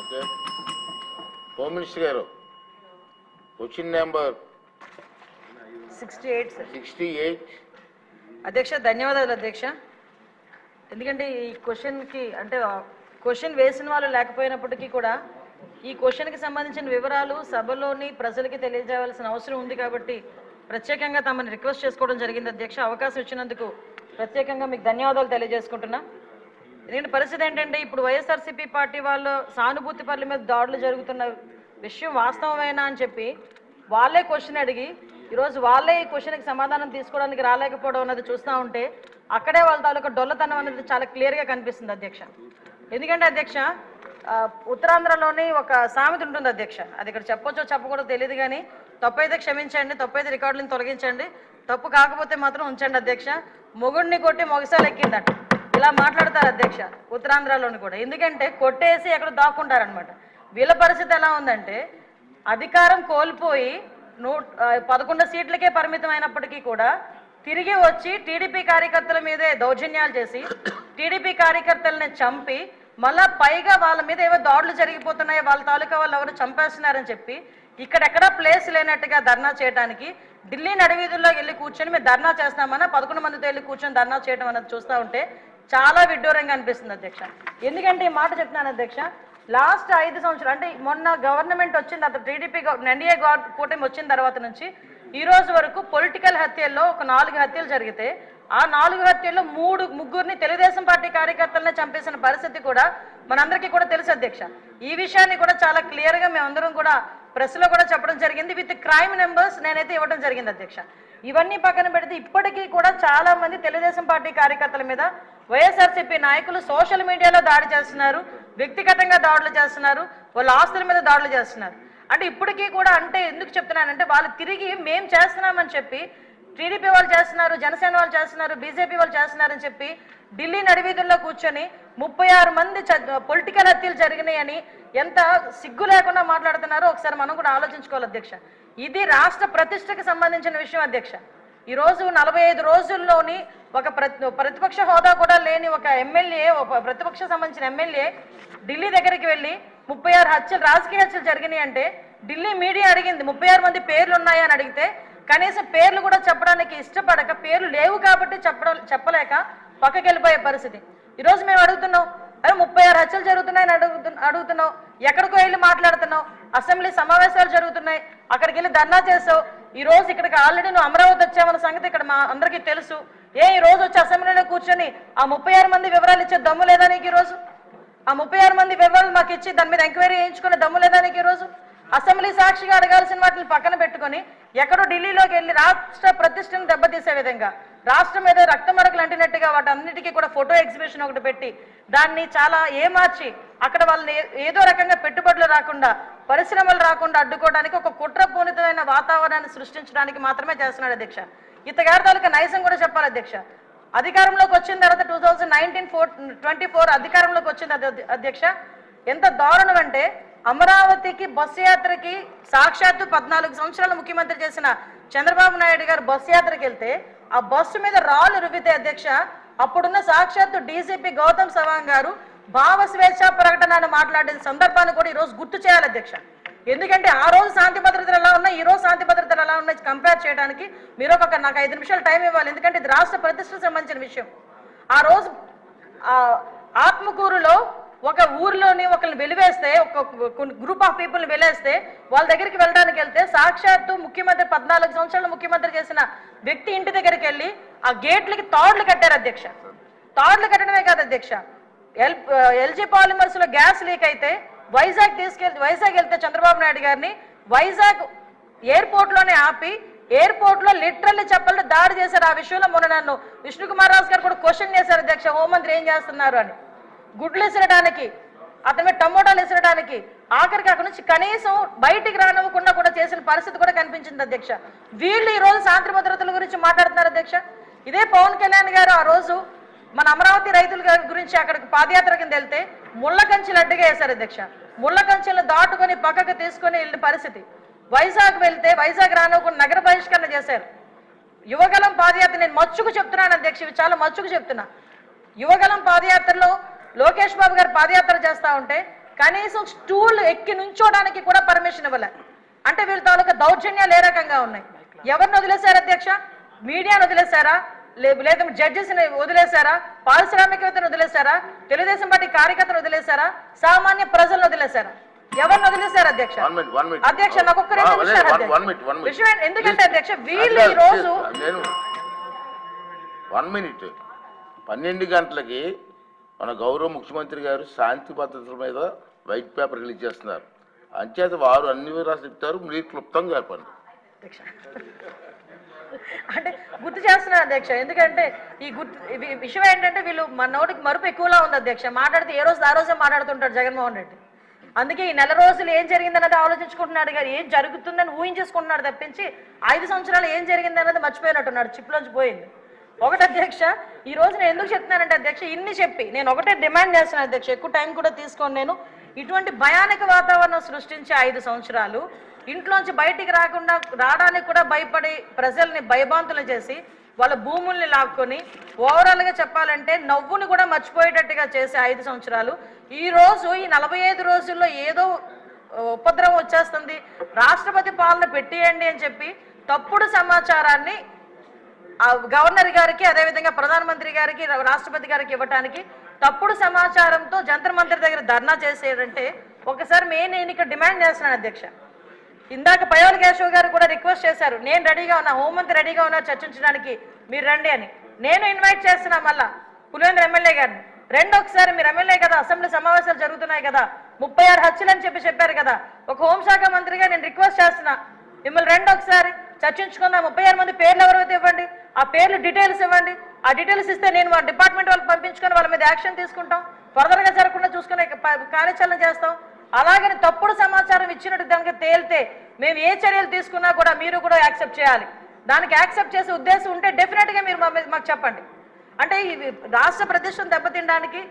Home minister గారు question number 68 అధ్యక్ష. ధన్యవాదాలు అధ్యక్ష. ఎందుకంటే ఈ క్వశ్చన్కి అంటే క్వశ్చన్ వేసిన వాళ్ళు లేకపోయినప్పటికీ కూడా ఈ క్వశ్చన్కి సంబంధించిన వివరాలు సభలోని ప్రజలకి తెలియజేయవలసిన అవసరం ఉంది కాబట్టి ప్రత్యేకంగా తమని రిక్వెస్ట్ చేసుకోవడం జరిగింది అధ్యక్ష. అవకాశం ఇచ్చినందుకు ప్రత్యేకంగా మీకు ధన్యవాదాలు తెలియజేసుకుంటున్నా. ఎందుకంటే పరిస్థితి ఏంటంటే ఇప్పుడు వైఎస్ఆర్సీపీ పార్టీ వాళ్ళు సానుభూతి పనుల మీద దాడులు జరుగుతున్న విషయం వాస్తవమేనా అని చెప్పి వాళ్ళే క్వశ్చన్ అడిగి ఈరోజు వాళ్ళే ఈ క్వశ్చన్కి సమాధానం తీసుకోవడానికి రాలేకపోవడం అన్నది చూస్తూ ఉంటే అక్కడే వాళ్ళ తాలూకా డొల్లతనం అనేది చాలా క్లియర్గా కనిపిస్తుంది అధ్యక్ష. ఎందుకంటే అధ్యక్ష ఉత్తరాంధ్రలోని ఒక సామెత ఉంటుంది అధ్యక్ష. అది ఇక్కడ చెప్పొచ్చో చెప్పకూడదో తెలియదు కానీ తప్పు అయితే క్షమించండి, తప్పు అయితే రికార్డులను తొలగించండి, తప్పు కాకపోతే మాత్రం ఉంచండి అధ్యక్ష. మొగుడిని కొట్టి మొగసాలు ఎక్కిందట ఇలా మాట్లాడతారు అధ్యక్ష ఉత్తరాంధ్రలోని కూడా. ఎందుకంటే కొట్టేసి ఎక్కడ దాక్కుంటారనమాట. వీళ్ళ పరిస్థితి ఎలా ఉందంటే అధికారం కోల్పోయి 11 సీట్లకే పరిమితం అయినప్పటికీ కూడా తిరిగి వచ్చి టీడీపీ కార్యకర్తల మీదే దౌర్జన్యాలు చేసి టీడీపీ కార్యకర్తలని చంపి మళ్ళా పైగా వాళ్ళ మీద ఏవో దాడులు జరిగిపోతున్నాయో వాళ్ళ తాలూకా వాళ్ళు ఎవరు చంపేస్తున్నారని చెప్పి ఇక్కడెక్కడా ప్లేస్ లేనట్టుగా ధర్నా చేయడానికి ఢిల్లీ నడివీధుల్లోకి వెళ్ళి కూర్చొని మేము ధర్నా చేస్తామన్నా 11 మందితో వెళ్ళి కూర్చొని ధర్నా చేయడం అన్నది చూస్తూ ఉంటే చాలా విడ్డూరంగా అనిపిస్తుంది అధ్యక్ష. ఎందుకంటే ఈ మాట చెప్తున్నాను అధ్యక్ష, లాస్ట్ 5 సంవత్సరాలు అంటే మొన్న గవర్నమెంట్ వచ్చింది అతను టీడీపీ ఎన్డీఏ కూటమి వచ్చిన తర్వాత నుంచి ఈ రోజు వరకు పొలిటికల్ హత్యల్లో ఒక 4 హత్యలు జరిగితే ఆ 4 హత్యల్లో ముగ్గురిని తెలుగుదేశం పార్టీ కార్యకర్తలనే చంపేసిన పరిస్థితి కూడా మనందరికీ కూడా తెలుసు అధ్యక్ష. ఈ విషయాన్ని కూడా చాలా క్లియర్గా మేమందరం కూడా ప్రెస్లో కూడా చెప్పడం జరిగింది. విత్ క్రైమ్ నెంబర్స్ నేనైతే ఇవ్వడం జరిగింది అధ్యక్ష. ఇవన్నీ పక్కన పెడితే ఇప్పటికీ కూడా చాలా మంది తెలుగుదేశం పార్టీ కార్యకర్తల మీద వైఎస్ఆర్సీపీ నాయకులు సోషల్ మీడియాలో దాడి చేస్తున్నారు, వ్యక్తిగతంగా దాడులు చేస్తున్నారు, వాళ్ళ ఆస్తుల మీద దాడులు చేస్తున్నారు. అంటే ఇప్పటికీ కూడా అంటే ఎందుకు చెప్తున్నానంటే వాళ్ళు తిరిగి మేం చేస్తున్నామని చెప్పి టీడీపీ వాళ్ళు చేస్తున్నారు, జనసేన వాళ్ళు చేస్తున్నారు, బీజేపీ వాళ్ళు చేస్తున్నారని చెప్పి ఢిల్లీ నడివీధుల్లో కూర్చొని 36 మంది పొలిటికల్ హత్యలు జరిగినాయని ఎంత సిగ్గు లేకుండా మాట్లాడుతున్నారో ఒకసారి మనం కూడా ఆలోచించుకోవాలి అధ్యక్ష. ఇది రాష్ట్ర ప్రతిష్టకి సంబంధించిన విషయం అధ్యక్ష. ఈరోజు 45 రోజుల్లోని ఒక ప్రతిపక్ష హోదా కూడా లేని ఒక ఎమ్మెల్యే, ఒక ప్రతిపక్ష సంబంధించిన ఎమ్మెల్యే ఢిల్లీ దగ్గరికి వెళ్ళి 36 హత్యలు రాజకీయ హత్యలు జరిగినాయి అంటే ఢిల్లీ మీడియా అడిగింది 36 మంది పేర్లు ఉన్నాయా అని అడిగితే కనీసం పేర్లు కూడా చెప్పడానికి ఇష్టపడక పేర్లు లేవు కాబట్టి చెప్పలేక పక్కకి వెళ్ళిపోయే పరిస్థితి. ఈరోజు మేము అడుగుతున్నాం, అరే 36 హత్యలు జరుగుతున్నాయని అడుగుతున్నావు, ఎక్కడికో వెళ్ళి మాట్లాడుతున్నావు, అసెంబ్లీ సమావేశాలు జరుగుతున్నాయి అక్కడికి వెళ్ళి ధర్నా చేసావు. ఈ రోజు ఇక్కడికి ఆల్రెడీ నువ్వు అమరావతి వచ్చావన్న సంగతి ఇక్కడ మా అందరికీ తెలుసు. ఈ రోజు వచ్చి అసెంబ్లీలో కూర్చొని ఆ 36 మంది వివరాలు ఇచ్చే దమ్ము లేదా నీకు? ఈరోజు ఆ 36 మంది వివరాలు మాకు ఇచ్చి దాని మీద ఎంక్వైరీ చేయించుకునే దమ్ము లేదా నీకు? ఈరోజు అసెంబ్లీ సాక్షిగా అడగాల్సిన వాటిని పక్కన పెట్టుకొని ఎక్కడో ఢిల్లీలోకి వెళ్ళి రాష్ట్ర ప్రతిష్టను దెబ్బతీసే విధంగా రాష్ట్రం మీద రక్తమరకలు అంటినట్టుగా వాటన్నిటికీ కూడా ఫోటో ఎగ్జిబిషన్ ఒకటి పెట్టి దాన్ని చాలా ఏమార్చి అక్కడ వాళ్ళని ఏదో రకంగా పెట్టుబడులు రాకుండా పరిశ్రమలు రాకుండా అడ్డుకోవడానికి ఒక కుట్రపూరితమైన వాతావరణాన్ని సృష్టించడానికి మాత్రమే చేస్తున్నాడు అధ్యక్ష. ఇతగారి తాలూకా నైజం కూడా చెప్పాలి అధ్యక్ష. అధికారంలోకి వచ్చిన తర్వాత 2024 అధికారంలోకి వచ్చింది అధ్యక్ష. ఎంత దారుణం అంటే అమరావతికి బస్సు యాత్రకి సాక్షాత్తు 14 సంవత్సరాలు ముఖ్యమంత్రి చేసిన చంద్రబాబు నాయుడు గారు బస్సు యాత్రకి వెళ్తే ఆ బస్సు మీద రాళ్ళు రువ్వితే అధ్యక్ష అప్పుడున్న సాక్షాత్తు డీజీపీ గౌతమ్ సవాంగ్ గారు భావ స్వేచ్ఛ ప్రకటనను మాట్లాడిన సందర్భాన్ని కూడా ఈరోజు గుర్తు చేయాలి అధ్యక్ష. ఎందుకంటే ఆ రోజు శాంతి భద్రతలు ఎలా ఉన్నాయి, ఈ రోజు శాంతి భద్రతలు ఎలా ఉన్నాయి కంపేర్ చేయడానికి మీరు నాకు 5 నిమిషాలు టైం ఇవ్వాలి. ఎందుకంటే ఇది రాష్ట్ర ప్రతిష్టకు సంబంధించిన విషయం. ఆ రోజు ఆత్మకూరులో ఒక ఊర్లోని ఒకరిని వెలివేస్తే ఒక గ్రూప్ ఆఫ్ పీపుల్ని వెలేస్తే వాళ్ళ దగ్గరికి వెళ్ళడానికి వెళ్తే సాక్షాత్తు ముఖ్యమంత్రి 14 సంవత్సరాలు ముఖ్యమంత్రి చేసిన వ్యక్తి ఇంటి దగ్గరికి వెళ్ళి ఆ గేట్లకి తాడులు కట్టారు అధ్యక్ష. తాడులు కట్టడమే కాదు అధ్యక్ష, ఎల్జీ పాలిమర్స్ లో గ్యాస్ లీక్ అయితే వైజాగ్ వెళ్తే చంద్రబాబు నాయుడు గారిని వైజాగ్ ఎయిర్పోర్ట్ లోనే ఆపి ఎయిర్పోర్ట్ లో లిటరల్లీ చెప్పలు దాడి చేశారు. ఆ విషయంలో మొన్న నన్ను విష్ణుకుమార్ రాజు గారు కూడా క్వశ్చన్ చేశారు అధ్యక్ష, హోంమంత్రి ఏం చేస్తున్నారు అని. గుడ్లు విసరడానికి, అతని మీద టమోటాలు విసరడానికి, ఆఖరికి అక్కడి నుంచి కనీసం బయటికి రానివ్వకుండా కూడా చేసిన పరిస్థితి కూడా కనిపించింది అధ్యక్ష. వీళ్ళు ఈ రోజు శాంతి భద్రతల గురించి మాట్లాడుతున్నారు అధ్యక్ష. ఇదే పవన్ కళ్యాణ్ గారు ఆ రోజు మన అమరావతి రైతుల గురించి అక్కడికి పాదయాత్ర కింద వెళ్తే ముళ్ళ కంచెలు అడ్డుగా వేశారు అధ్యక్ష. ముళ్ళ కంచెలు దాటుకొని పక్కకు తీసుకొని వెళ్ళిన పరిస్థితి. వైజాగ్ వెళ్తే వైజాగ్ రానివ్వకుండా నగర బహిష్కరణ చేశారు. యువగలం పాదయాత్ర నేను మచ్చుకు చెప్తున్నాను అధ్యక్ష, ఇవి చాలా మచ్చుకు చెప్తున్నా. యువగలం పాదయాత్రలో లోకేష్ బాబు గారు పాదయాత్ర చేస్తూ ఉంటే కనీసం స్టూల్ ఎక్కి నుంచోడానికి కూడా పర్మిషన్ ఇవ్వలే. అంటే వీళ్ళ తాలూకా దౌర్జన్యాలు ఏ రకంగా ఉన్నాయి? ఎవరిని వదిలేశారు అధ్యక్ష? మీడియాను వదిలేశారా? లేదా జడ్జెస్ని వదిలేశారా? పారిశ్రామికవేత్తను వదిలేశారా? తెలుగుదేశం పార్టీ కార్యకర్తను వదిలేశారా? సామాన్య ప్రజలను వదిలేశారా? ఎవరిని వదిలేశారు అధ్యక్ష? అధ్యక్ష నాకు ఒక్క 2 నిమిషాలు విషయం. ఎందుకంటే అధ్యక్ష వీళ్ళు ఈ రోజు 1 మినిట్ 12 గంటలకి మన గౌరవ ముఖ్యమంత్రి గారు శాంతి భద్రతల మీద వైట్ పేపర్ రిలీజ్ చేస్తున్నారు. అంచేత వారు అన్ని వివరాలు చెప్తారు, మీరు క్లుప్తంగా చెప్పండి. అంటే గుర్తు చేస్తున్నారు అధ్యక్ష. ఎందుకంటే ఈ విషయం ఏంటంటే వీళ్ళు మన నోటికి మరుపు ఎక్కువలా ఉంది అధ్యక్ష. మాట్లాడితే ఏ రోజు ఆ రోజే మాట్లాడుతుంటాడు జగన్మోహన్ రెడ్డి. అందుకే ఈ నెల రోజులు ఏం జరిగిందన్నది ఆలోచించుకుంటున్నాడు కానీ ఏం జరుగుతుందని ఊహించేసుకుంటున్నాడు తప్పించి 5 సంవత్సరాలు ఏం జరిగిందన్నది మర్చిపోయినట్టున్నాడు, చిప్లోంచి పోయింది. ఒకటి అధ్యక్ష, ఈ రోజు నేను ఎందుకు చెప్తున్నానంటే అధ్యక్ష, ఇన్ని చెప్పి నేను ఒకటే డిమాండ్ చేస్తున్నాను అధ్యక్ష, ఎక్కువ టైం కూడా తీసుకోను నేను. ఇటువంటి భయానక వాతావరణం సృష్టించి 5 సంవత్సరాలు ఇంట్లోంచి బయటికి రావడానికి కూడా భయపడి ప్రజల్ని భయభాంతులు చేసి వాళ్ళ భూముల్ని లాక్కొని ఓవరాల్గా చెప్పాలంటే నవ్వుని కూడా మర్చిపోయేటట్టుగా చేసే 5 సంవత్సరాలు ఈ రోజు ఈ 45 రోజుల్లో ఏదో ఉపద్రవం వచ్చేస్తుంది, రాష్ట్రపతి పాలన పెట్టేయండి అని చెప్పి తప్పుడు సమాచారాన్ని గవర్నర్ గారికి అదేవిధంగా ప్రధానమంత్రి గారికి రాష్ట్రపతి గారికి ఇవ్వడానికి తప్పుడు సమాచారంతో జంతర్ మంతర్ దగ్గర ధర్నా చేసేదంటే ఒకసారి నేను ఇక్కడ డిమాండ్ చేస్తున్నాను అధ్యక్ష. ఇందాక పయోల కేశవ్ గారు కూడా రిక్వెస్ట్ చేశారు, నేను రెడీగా ఉన్నా, హోంమంత్రి రెడీగా ఉన్నా చర్చించడానికి, మీరు రండి అని. నేను ఇన్వైట్ చేస్తున్నా మళ్ళా పులివెందుల ఎమ్మెల్యే గారిని, రెండు ఒకసారి మీరు ఎమ్మెల్యే కదా, అసెంబ్లీ సమావేశాలు జరుగుతున్నాయి కదా, 36 హత్యలు అని చెప్పారు కదా, ఒక హోంశాఖ మంత్రిగా నేను రిక్వెస్ట్ చేస్తున్నా మిమ్మల్ని రెండు ఒకసారి చర్చించుకుందాం. 36 మంది పేర్లు ఎవరైతే ఇవ్వండి, ఆ పేర్లు డీటెయిల్స్ ఇవ్వండి. ఆ డీటెయిల్స్ ఇస్తే నేను మా డిపార్ట్మెంట్ వాళ్ళకి పంపించుకొని వాళ్ళ మీద యాక్షన్ తీసుకుంటాం, ఫర్దర్గా జరగకుండా చూసుకునే కార్యాచరణ చేస్తాం. అలాగని తప్పుడు సమాచారం ఇచ్చినట్టు దానికి తేలితే మేము ఏ చర్యలు తీసుకున్నా కూడా మీరు కూడా యాక్సెప్ట్ చేయాలి. దానికి యాక్సెప్ట్ చేసే ఉద్దేశం ఉంటే డెఫినెట్గా మీరు మాకు చెప్పండి. అంటే ఈ రాష్ట్ర ప్రతిష్టను దెబ్బతినడానికి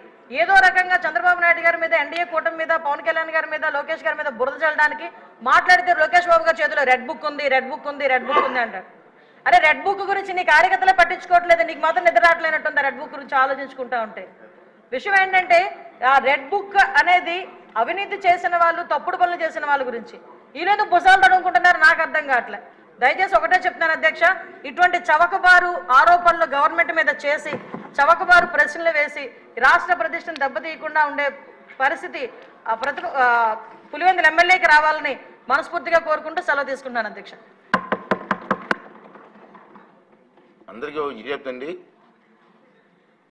ఏదో రకంగా చంద్రబాబు నాయుడు గారి మీద, ఎన్డీఏ కూటమి మీద, పవన్ కళ్యాణ్ గారి మీద, లోకేష్ గారి మీద బురద చల్లడానికి మాట్లాడితే లోకేష్ బాబు గారి చేతిలో రెడ్ బుక్ ఉంది అంటారు. అరే రెడ్ బుక్ గురించి నీ కార్యకర్తలే పట్టించుకోవట్లేదు, నీకు మాత్రం నిద్ర రావట్లేనట్టుంది రెడ్ బుక్ గురించి ఆలోచించుకుంటా ఉంటే. విషయం ఏంటంటే ఆ రెడ్ బుక్ అనేది అవినీతి చేసిన వాళ్ళు, తప్పుడు పనులు చేసిన వాళ్ళ గురించి. ఈరోజు భుజాలు తడుముకుంటున్నారు, నాకు అర్థం కావట్లే. దయచేసి ఒకటే చెప్తున్నాను అధ్యక్ష, ఇటువంటి చవకబారు ఆరోపణలు గవర్నమెంట్ మీద చేసి చవకబారు ప్రశ్నలు వేసి రాష్ట్ర ప్రతిష్టను దెబ్బతీయకుండా ఉండే పరిస్థితి పులివెందుల ఎమ్మెల్యేకి రావాలని మనస్ఫూర్తిగా కోరుకుంటూ సెలవు తీసుకుంటున్నాను అధ్యక్ష. అందరికీ చెప్తండి.